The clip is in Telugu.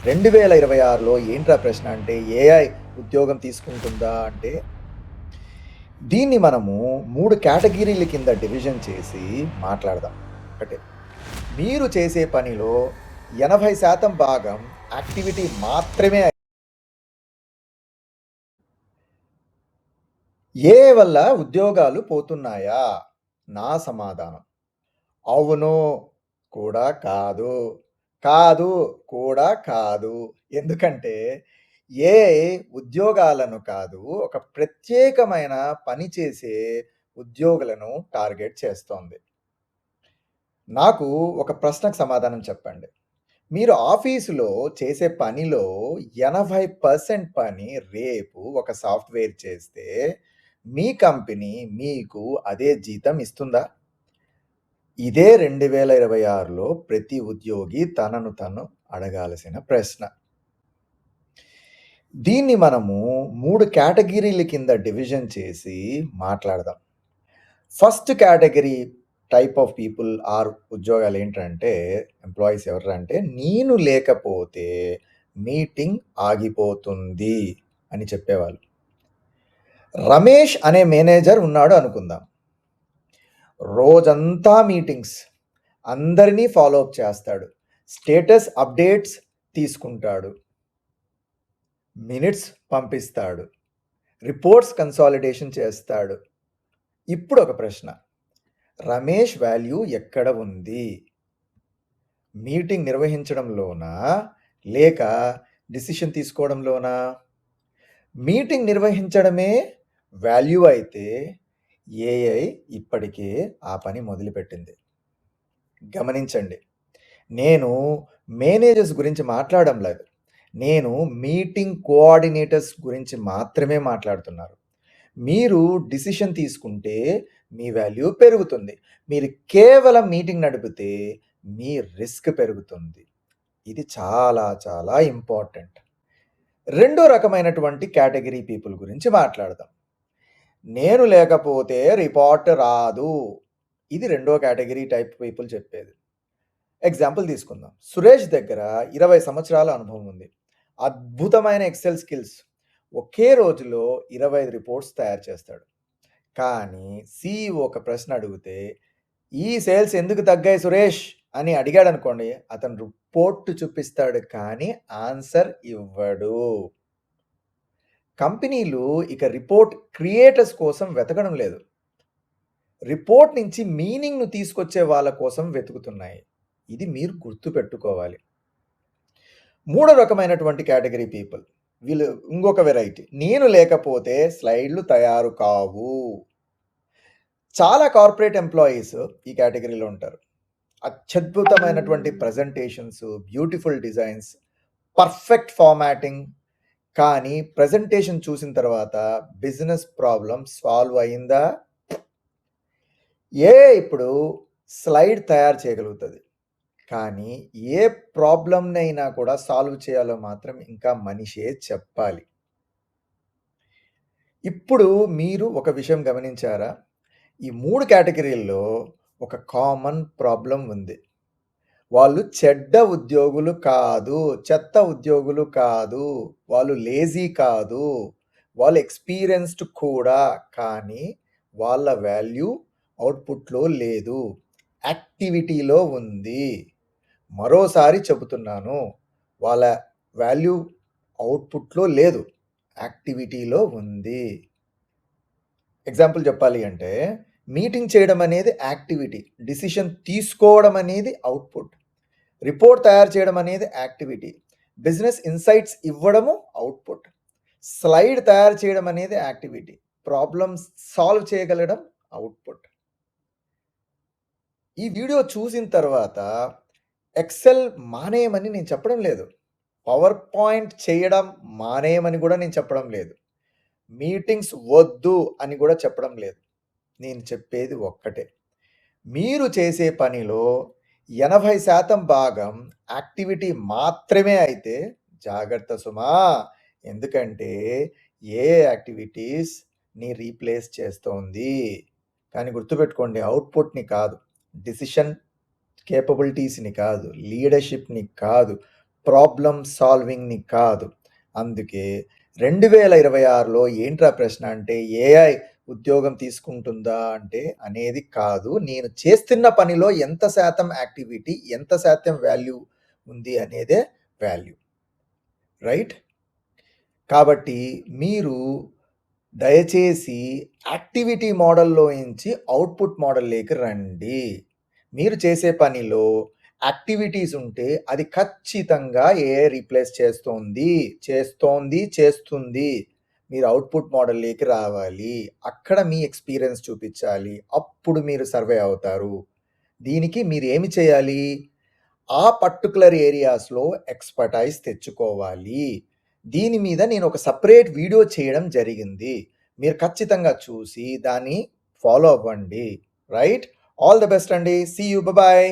2026లో ఏంట్రా ప్రశ్న అంటే ఏఐ ఉద్యోగం తీసుకుంటుందా అంటే, దీన్ని మనము 3 కేటగిరీల కింద డివిజన్ చేసి మాట్లాడదాం. ఒకటి, మీరు చేసే పనిలో 80% భాగం యాక్టివిటీ మాత్రమే. ఏఐ వల్ల ఉద్యోగాలు పోతున్నాయా? నా సమాధానం అవును కూడా కాదు. కాదు కూడా కాదు. ఎందుకంటే ఏఐ ఉద్యోగాలను కాదు, ఒక ప్రత్యేకమైన పని చేసే ఉద్యోగులను టార్గెట్ చేస్తోంది. నాకు ఒక ప్రశ్నకు సమాధానం చెప్పండి. మీరు ఆఫీసులో చేసే పనిలో 80% పని రేపు ఒక సాఫ్ట్‌వేర్ చేస్తే, మీ కంపెనీ మీకు అదే జీతం ఇస్తుందా? ఇదే 2026లో ప్రతి ఉద్యోగి తనను తను అడగాల్సిన ప్రశ్న. దీన్ని మనము 3 కేటగిరీల కింద డివిజన్ చేసి మాట్లాడదాం. First category type of people are ఉద్యోగాలు ఏంటంటే, ఎంప్లాయీస్ ఎవరు అంటే, నేను లేకపోతే మీటింగ్ ఆగిపోతుంది అని చెప్పేవాళ్ళు. రమేష్ అనే మేనేజర్ ఉన్నాడు అనుకుందాం. రోజంతా మీటింగ్స్, అందరినీ ఫాలో అప్ చేస్తాడు, స్టేటస్ అప్డేట్స్ తీసుకుంటాడు, మినిట్స్ పంపిస్తాడు, రిపోర్ట్స్ కన్సాలిడేషన్ చేస్తాడు. ఇప్పుడు ఒక ప్రశ్న, రమేష్ వాల్యూ ఎక్కడ ఉంది? మీటింగ్ నిర్వహించడంలోనా, లేక డిసిషన్ తీసుకోవడంలోనా? మీటింగ్ నిర్వహించడమే వాల్యూ అయితే ఏఐ ఇప్పటికే ఆ పని మొదలుపెట్టింది. గమనించండి, నేను మేనేజర్స్ గురించి మాట్లాడడం లేదు. నేను మీటింగ్ కోఆర్డినేటర్స్ గురించి మాత్రమే మాట్లాడుతున్నాను. మీరు డిసిషన్ తీసుకుంటే మీ వాల్యూ పెరుగుతుంది. మీరు కేవలం మీటింగ్ నడిపితే మీ రిస్క్ పెరుగుతుంది. ఇది చాలా చాలా ఇంపార్టెంట్. రెండో రకమైనటువంటి కేటగిరీ పీపుల్ గురించి మాట్లాడదాం. నేను లేకపోతే రిపోర్ట్ రాదు. ఇది రెండో కేటగిరీ టైప్ పీపుల్ చెప్పేది. ఎగ్జాంపుల్ తీసుకుందాం. సురేష్ దగ్గర 20 సంవత్సరాల అనుభవం ఉంది. అద్భుతమైన ఎక్సెల్ స్కిల్స్. ఒకే రోజులో 25 రిపోర్ట్స్ తయారు చేస్తాడు. కానీ సీఈఓ ఒక ప్రశ్న అడిగితే, ఈ సేల్స్ ఎందుకు తగ్గాయి సురేష్ అని అడిగాడనుకోండి, అతను రిపోర్ట్ చూపిస్తాడు కానీ ఆన్సర్ ఇవ్వడు. కంపెనీలు ఇక రిపోర్ట్ క్రియేటర్స్ కోసం వెతకడం లేదు. రిపోర్ట్ నుంచి మీనింగ్‌ను తీసుకొచ్చే వాళ్ళ కోసం వెతుకుతున్నాయి. ఇది మీరు గుర్తుపెట్టుకోవాలి. మూడో రకమైనటువంటి కేటగిరీ పీపుల్, వీళ్ళు ఇంకొక వెరైటీ. నేను లేకపోతే స్లైడ్‌లు తయారు కావు. చాలా కార్పొరేట్ ఎంప్లాయీస్ ఈ కేటగిరీలో ఉంటారు. అత్యద్భుతమైనటువంటి presentations, beautiful designs, perfect formatting, కానీ ప్రెజెంటేషన్ చూసిన తర్వాత బిజినెస్ ప్రాబ్లమ్ సాల్వ్ అయిందా? ఇప్పుడు స్లైడ్ తయారు చేయగలుగుతుంది, కానీ ఏ ప్రాబ్లమ్‌నైనా కూడా సాల్వ్ చేయాలో మాత్రం ఇంకా మనిషే చెప్పాలి. ఇప్పుడు మీరు ఒక విషయం గమనించారా? ఈ 3 కేటగిరీల్లో ఒక కామన్ ప్రాబ్లమ్ ఉంది. వాళ్ళు చెడ్డ ఉద్యోగులు కాదు, చెత్త ఉద్యోగులు కాదు, వాళ్ళు లేజీ కాదు, వాళ్ళు ఎక్స్‌పీరియన్స్‌డ్ కూడా, కానీ వాళ్ళ వాల్యూ అవుట్‌పుట్‌లో లేదు, యాక్టివిటీలో ఉంది. మరోసారి చెబుతున్నాను, వాళ్ళ వాల్యూ అవుట్‌పుట్‌లో లేదు, యాక్టివిటీలో ఉంది. ఎగ్జాంపుల్ చెప్పాలి అంటే, మీటింగ్ చేయడం అనేది యాక్టివిటీ, డిసిషన్ తీసుకోవడం అనేది అవుట్‌పుట్, రిపోర్ట్ తయారు చేయడం అనేది యాక్టివిటీ, బిజినెస్ ఇన్సైట్స్ ఇవ్వడము అవుట్‌పుట్, స్లైడ్ తయారు చేయడం అనేది యాక్టివిటీ, ప్రాబ్లమ్స్ సాల్వ్ చేయగలగడం అవుట్‌పుట్. ఈ వీడియో చూసిన తర్వాత ఎక్సెల్ మానేయమని నేను చెప్పడం లేదు. పవర్ పాయింట్ చేయడం మానేయమని కూడా నేను చెప్పడం లేదు. మీటింగ్స్ వద్దు అని కూడా చెప్పడం లేదు. నేను చెప్పేది ఒక్కటే, మీరు చేసే పనిలో 80% భాగం యాక్టివిటీ మాత్రమే అయితే జాగ్రత్త సుమా. ఎందుకంటే ఏ యాక్టివిటీస్‌ని రీప్లేస్ చేస్తోంది. కానీ గుర్తుపెట్టుకోండి, అవుట్‌పుట్‌ని కాదు, డిసిషన్ కేపబిలిటీస్‌ని కాదు, లీడర్‌షిప్‌ని కాదు, ప్రాబ్లమ్ సాల్వింగ్‌ని కాదు. అందుకే 2026లో ఏంట్రా ప్రశ్న అంటే ఏఐ ఉద్యోగం తీసుకుంటుందా అంటే అనేది కాదు. నేను చేస్తున్న పనిలో ఎంత శాతం యాక్టివిటీ, ఎంత శాతం వాల్యూ ఉంది అనేదే వాల్యూ. రైట్? కాబట్టి మీరు దయచేసి యాక్టివిటీ మోడల్‌లోంచి అవుట్‌పుట్ మోడల్‌లోకి రండి. మీరు చేసే పనిలో యాక్టివిటీస్ ఉంటే అది ఖచ్చితంగా ఏఐ రీప్లేస్ చేస్తుంది. మీరు అవుట్‌పుట్ మోడల్‌లోకి రావాలి. అక్కడ మీ ఎక్స్‌పీరియన్స్ చూపించాలి. అప్పుడు మీరు సర్వే అవుతారు. దీనికి మీరేమి చేయాలి? ఆ పర్టిక్యులర్ ఏరియాస్‌లో ఎక్స్‌పర్టైజ్ తెచ్చుకోవాలి. దీని మీద నేను ఒక సెపరేట్ వీడియో చేయడం జరిగింది. మీరు ఖచ్చితంగా చూసి దాన్ని ఫాలో అవ్వండి. రైట్? ఆల్ ది బెస్ట్ అండి. See you. బాయ్.